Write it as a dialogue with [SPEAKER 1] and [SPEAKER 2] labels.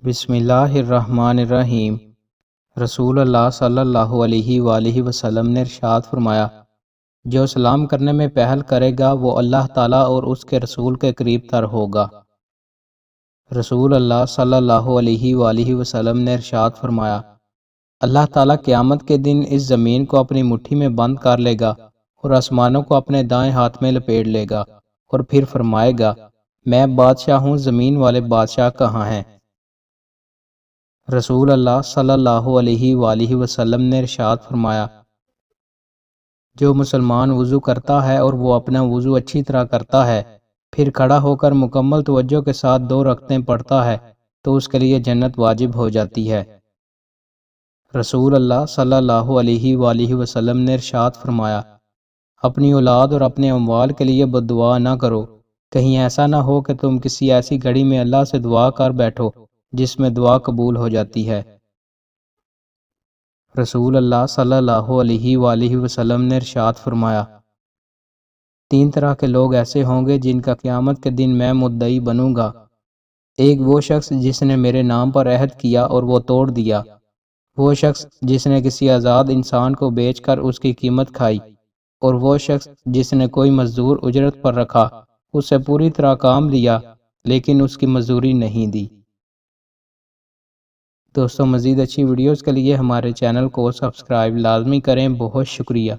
[SPEAKER 1] بسم اللہ الرحمن الرحیم۔ رسول اللہ صلی اللہ علیہ وآلہ وسلم نے ارشاد فرمایا، جو سلام کرنے میں پہل کرے گا وہ اللہ تعالیٰ اور اس کے رسول کے قریب تر ہوگا۔ رسول اللہ صلی اللہ علیہ وآلہ وسلم نے ارشاد فرمایا، اللہ تعالیٰ قیامت کے دن اس زمین کو اپنی مٹھی میں بند کر لے گا اور آسمانوں کو اپنے دائیں ہاتھ میں لپیٹ لے گا اور پھر فرمائے گا، میں بادشاہ ہوں، زمین والے بادشاہ کہاں ہیں؟ رسول اللہ صلی اللہ علیہ وآلہ وسلم نے ارشاد فرمایا، جو مسلمان وضو کرتا ہے اور وہ اپنا وضو اچھی طرح کرتا ہے، پھر کھڑا ہو کر مکمل توجہ کے ساتھ 2 رکعتیں پڑھتا ہے تو اس کے لیے جنت واجب ہو جاتی ہے۔ رسول اللہ صلی اللہ علیہ وآلہ وسلم نے ارشاد فرمایا، اپنی اولاد اور اپنے اموال کے لیے بد دعا نہ کرو، کہیں ایسا نہ ہو کہ تم کسی ایسی گھڑی میں اللہ سے دعا کر بیٹھو جس میں دعا قبول ہو جاتی ہے۔ رسول اللہ صلی اللہ علیہ وآلہ وسلم نے ارشاد فرمایا، 3 طرح کے لوگ ایسے ہوں گے جن کا قیامت کے دن میں مدعی بنوں گا۔ ایک وہ شخص جس نے میرے نام پر عہد کیا اور وہ توڑ دیا، وہ شخص جس نے کسی آزاد انسان کو بیچ کر اس کی قیمت کھائی، اور وہ شخص جس نے کوئی مزدور اجرت پر رکھا، اس سے پوری طرح کام لیا لیکن اس کی مزدوری نہیں دی۔ دوستو، مزید اچھی ویڈیوز کے لیے ہمارے چینل کو سبسکرائب لازمی کریں۔ بہت شکریہ۔